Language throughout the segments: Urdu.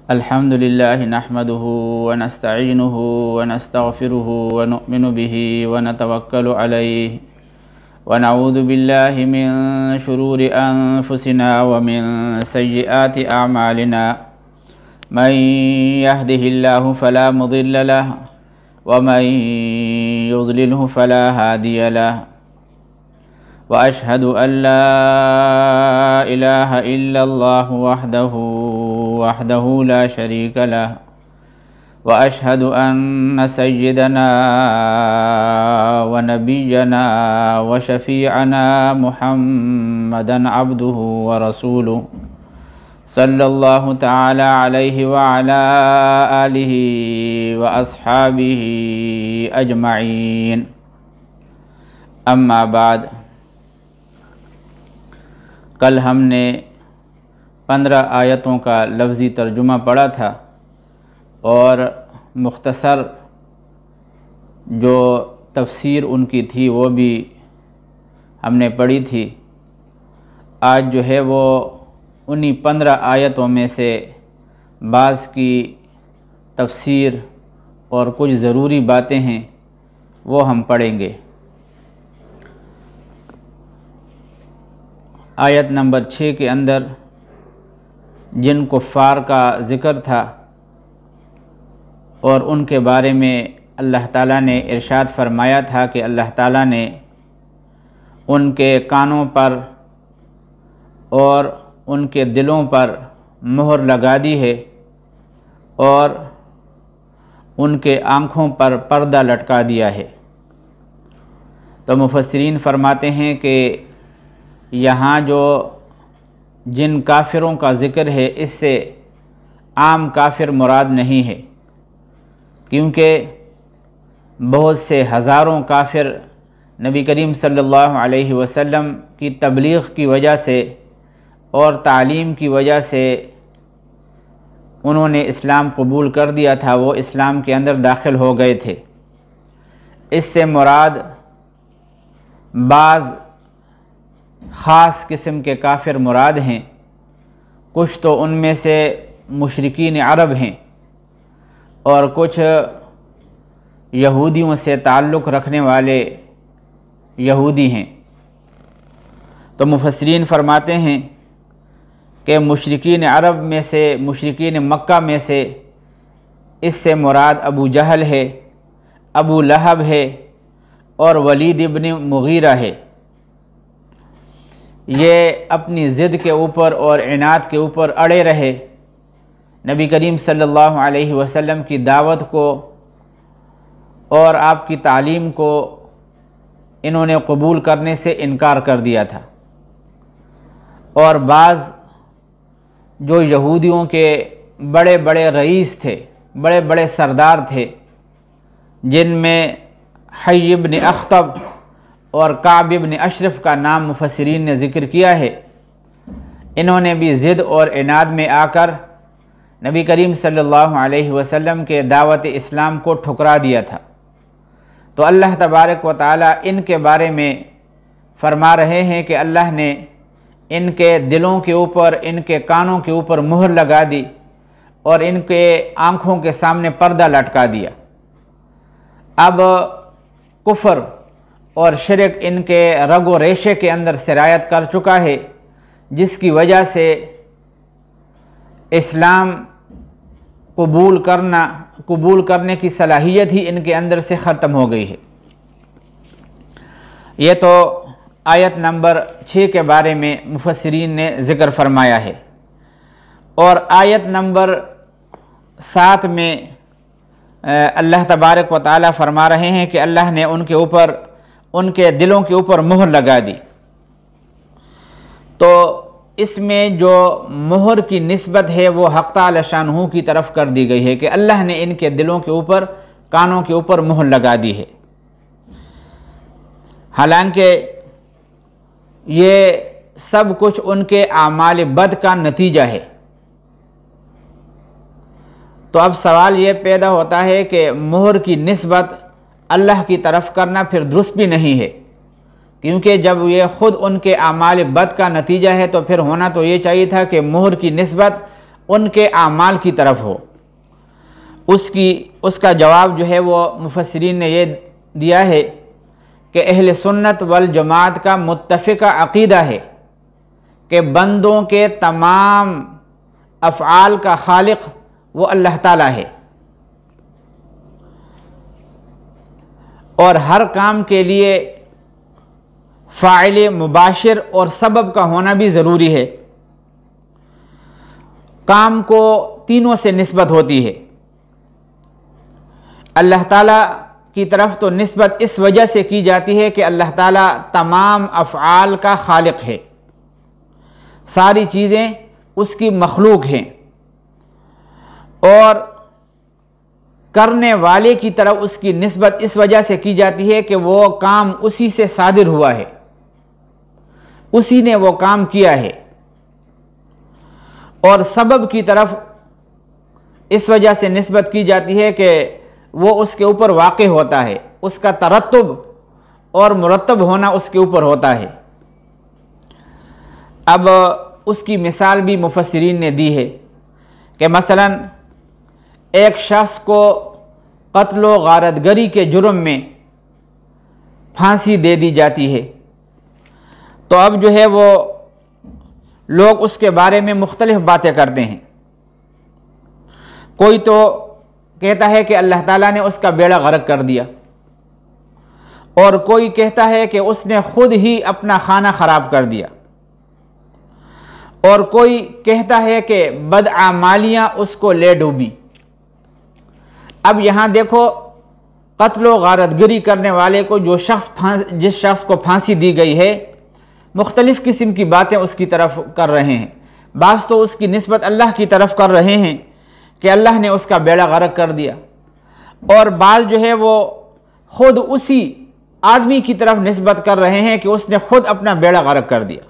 الحمد لله نحمده ونستعينه ونستغفره ونؤمن به ونتوكل عليه ونعوذ بالله من شرور أنفسنا ومن سيئات أعمالنا من يهده الله فلا مضل له ومن يضلله فلا هادي له وأشهد أن لا إله إلا الله وحده لا شريك له وأشهد أن سيدنا ونبينا وشفيعنا محمدا عبده ورسوله صلى الله تعالى عليه وعلى آله وأصحابه أجمعين أما بعد۔ کل ہم نے 15 آیتوں کا لفظی ترجمہ پڑھا تھا اور مختصر جو تفسیر ان کی تھی وہ بھی ہم نے پڑھی تھی۔ آج جو ہے وہ انہی 15 آیتوں میں سے بعض کی تفسیر اور کچھ ضروری باتیں ہیں وہ ہم پڑھیں گے۔ آیت نمبر 6 کے اندر جن کفار کا ذکر تھا اور ان کے بارے میں اللہ تعالیٰ نے ارشاد فرمایا تھا کہ اللہ تعالیٰ نے ان کے کانوں پر اور ان کے دلوں پر مہر لگا دی ہے اور ان کے آنکھوں پر پردہ لٹکا دیا ہے۔ تو مفسرین فرماتے ہیں کہ یہاں جو جن کافروں کا ذکر ہے اس سے عام کافر مراد نہیں ہے، کیونکہ بہت سے ہزاروں کافر نبی کریم صلی اللہ علیہ وسلم کی تبلیغ کی وجہ سے اور تعلیم کی وجہ سے انہوں نے اسلام قبول کر دیا تھا، وہ اسلام کے اندر داخل ہو گئے تھے۔ اس سے مراد بعض خاص قسم کے کافر مراد ہیں، کچھ تو ان میں سے مشرکین عرب ہیں اور کچھ یہودیوں سے تعلق رکھنے والے یہودی ہیں۔ تو مفسرین فرماتے ہیں کہ مشرکین عرب میں سے، مشرکین مکہ میں سے اس سے مراد ابو جہل ہے، ابو لہب ہے اور ولید ابن مغیرہ ہے۔ یہ اپنی ضد کے اوپر اور عناد کے اوپر اڑے رہے، نبی کریم صلی اللہ علیہ وسلم کی دعوت کو اور آپ کی تعلیم کو انہوں نے قبول کرنے سے انکار کر دیا تھا۔ اور بعض جو یہودیوں کے بڑے بڑے رئیس تھے، بڑے بڑے سردار تھے، جن میں حی بن اخطب اور کعب بن اشرف کا نام مفسرین نے ذکر کیا ہے، انہوں نے بھی ضد اور عناد میں آ کر نبی کریم صلی اللہ علیہ وسلم کے دعوت اسلام کو ٹھکرا دیا تھا۔ تو اللہ تبارک و تعالیٰ ان کے بارے میں فرما رہے ہیں کہ اللہ نے ان کے دلوں کے اوپر، ان کے کانوں کے اوپر مہر لگا دی اور ان کے آنکھوں کے سامنے پردہ لٹکا دیا۔ اب کفر اور شرک ان کے رگ و ریشے کے اندر سرایت کر چکا ہے، جس کی وجہ سے اسلام قبول کرنے کی صلاحیت ہی ان کے اندر سے ختم ہو گئی ہے۔ یہ تو آیت نمبر 6 کے بارے میں مفسرین نے ذکر فرمایا ہے۔ اور آیت نمبر 7 میں اللہ تبارک و تعالیٰ فرما رہے ہیں کہ اللہ نے ان کے دلوں کے اوپر مہر لگا دی۔ تو اس میں جو مہر کی نسبت ہے وہ حق تعالی شانہ کی طرف کر دی گئی ہے کہ اللہ نے ان کے دلوں کے اوپر، کانوں کے اوپر مہر لگا دی ہے۔ حالانکہ یہ سب کچھ ان کے اعمال بد کا نتیجہ ہے۔ تو اب سوال یہ پیدا ہوتا ہے کہ مہر کی نسبت اللہ کی طرف کرنا پھر درست بھی نہیں ہے، کیونکہ جب یہ خود ان کے اعمال بد کا نتیجہ ہے تو پھر ہونا تو یہ چاہیے تھا کہ مہر کی نسبت ان کے اعمال کی طرف ہو۔ اس کا جواب جو ہے وہ مفسرین نے یہ دیا ہے کہ اہل سنت والجماعت کا متفقہ عقیدہ ہے کہ بندوں کے تمام افعال کا خالق وہ اللہ تعالیٰ ہے، اور ہر کام کے لیے فاعل مباشر اور سبب کا ہونا بھی ضروری ہے۔ کام کو تینوں سے نسبت ہوتی ہے۔ اللہ تعالیٰ کی طرف تو نسبت اس وجہ سے کی جاتی ہے کہ اللہ تعالیٰ تمام افعال کا خالق ہے، ساری چیزیں اس کی مخلوق ہیں، اور کرنے والے کی طرف اس کی نسبت اس وجہ سے کی جاتی ہے کہ وہ کام اسی سے صادر ہوا ہے، اسی نے وہ کام کیا ہے۔ اور سبب کی طرف اس وجہ سے نسبت کی جاتی ہے کہ وہ اس کے اوپر واقع ہوتا ہے، اس کا ترتب اور مرتب ہونا اس کے اوپر ہوتا ہے۔ اب اس کی مثال بھی مفسرین نے دی ہے کہ مثلا ایک شخص کو قتل و غارت گری کے جرم میں پھانسی دے دی جاتی ہے، تو اب جو ہے وہ لوگ اس کے بارے میں مختلف باتیں کرتے ہیں۔ کوئی تو کہتا ہے کہ اللہ تعالیٰ نے اس کا بیڑا غرق کر دیا، اور کوئی کہتا ہے کہ اس نے خود ہی اپنا خانہ خراب کر دیا، اور کوئی کہتا ہے کہ بدعمالیاں اس کو لے ڈوبی۔ اب یہاں دیکھو، قتل و غارت گری کرنے والے کو جس شخص کو پھانسی دی گئی ہے، مختلف قسم کی باتیں اس کی طرف کر رہے ہیں۔ بعض تو اس کی نسبت اللہ کی طرف کر رہے ہیں کہ اللہ نے اس کا بیڑا غرق کر دیا، اور بعض جو ہے وہ خود اسی آدمی کی طرف نسبت کر رہے ہیں کہ اس نے خود اپنا بیڑا غرق کر دیا،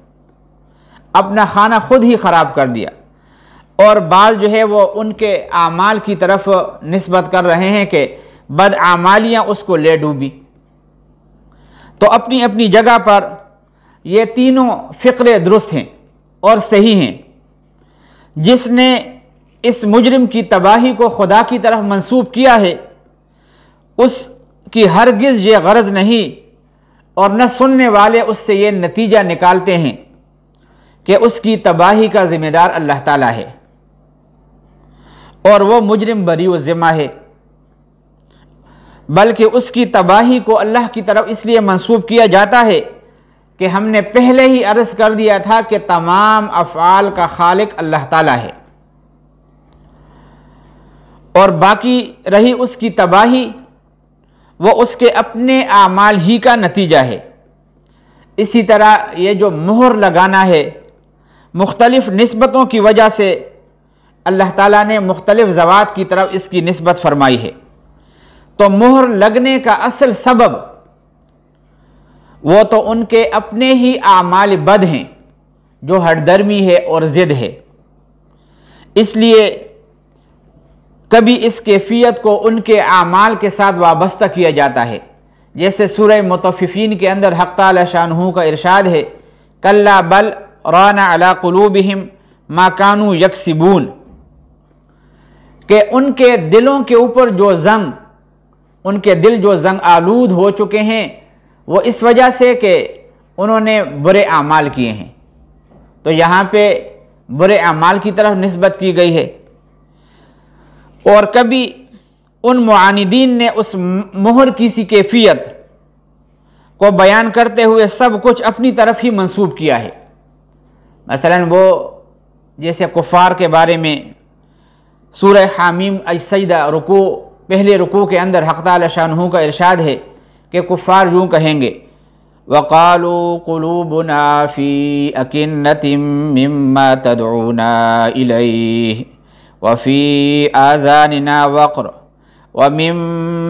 اپنا خانہ خود ہی خراب کر دیا، اور بعض جو ہے وہ ان کے اعمال کی طرف نسبت کر رہے ہیں کہ بدعمالیاں اس کو لے ڈوبی۔ تو اپنی اپنی جگہ پر یہ تینوں فقرے درست ہیں اور صحیح ہیں۔ جس نے اس مجرم کی تباہی کو خدا کی طرف منسوب کیا ہے، اس کی ہرگز یہ غرض نہیں، اور نہ سننے والے اس سے یہ نتیجہ نکالتے ہیں کہ اس کی تباہی کا ذمہ دار اللہ تعالیٰ ہے، اور وہ مجرم بریء الذمہ ہے، بلکہ اس کی تباہی کو اللہ کی طرف اس لیے منسوب کیا جاتا ہے کہ ہم نے پہلے ہی عرض کر دیا تھا کہ تمام افعال کا خالق اللہ تعالیٰ ہے، اور باقی رہی اس کی تباہی، وہ اس کے اپنے اعمال ہی کا نتیجہ ہے۔ اسی طرح یہ جو مہر لگانا ہے، مختلف نسبتوں کی وجہ سے اللہ تعالیٰ نے مختلف ذوات کی طرف اس کی نسبت فرمائی ہے۔ تو مہر لگنے کا اصل سبب وہ تو ان کے اپنے ہی اعمال بد ہیں، جو ہٹ درمی ہے اور ضد ہے۔ اس لیے کبھی اس کیفیت کو ان کے اعمال کے ساتھ وابستہ کیا جاتا ہے، جیسے سورہ مطففین کے اندر حق تعالی شانہ کا ارشاد ہے، کلا بل ران علی قلوبہم ما کانوا یکسبون، کہ ان کے دلوں کے اوپر ان کے دل جو زنگ آلود ہو چکے ہیں، وہ اس وجہ سے کہ انہوں نے برے اعمال کیے ہیں۔ تو یہاں پہ برے اعمال کی طرف نسبت کی گئی ہے۔ اور کبھی ان معاندین نے اس مہر کی سی کیفیت کو بیان کرتے ہوئے سب کچھ اپنی طرف ہی منسوب کیا ہے۔ مثلا وہ جیسے کفار کے بارے میں سورہ حامیم السجدہ پہلے رکوع کے اندر حق تعالی شانہ کا ارشاد ہے کہ کفار یوں کہیں گے، وَقَالُوا قُلُوبُنَا فِي أَكِنَّةٍ مِّمَّا تَدْعُونَا إِلَيْهِ وَفِي آذَانِنَا وَقْرٌ وَمِن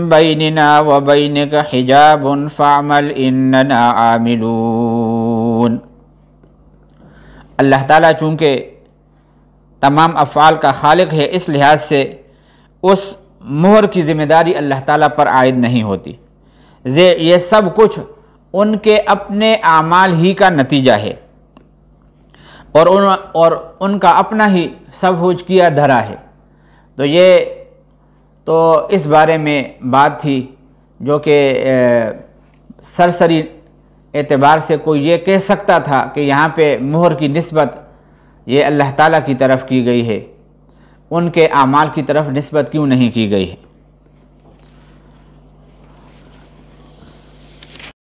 بَيْنِنَا وَبَيْنِكَ حِجَابٌ فَاعْمَلْ إِنَّنَا عَامِلُونَ۔ اللہ تعالیٰ چونکہ تمام افعال کا خالق ہے، اس لحاظ سے اس مہر کی ذمہ داری اللہ تعالیٰ پر عائد نہیں ہوتی۔ یہ سب کچھ ان کے اپنے اعمال ہی کا نتیجہ ہے۔ اور ان کا اپنا ہی سب کچھ کیا دھرا ہے۔ تو یہ تو اس بارے میں بات تھی جو کہ سرسری اعتبار سے کوئی یہ کہہ سکتا تھا کہ یہاں پہ مہر کی نسبت یہ اللہ تعالیٰ کی طرف کی گئی ہے، ان کے اعمال کی طرف نسبت کیوں نہیں کی گئی ہے۔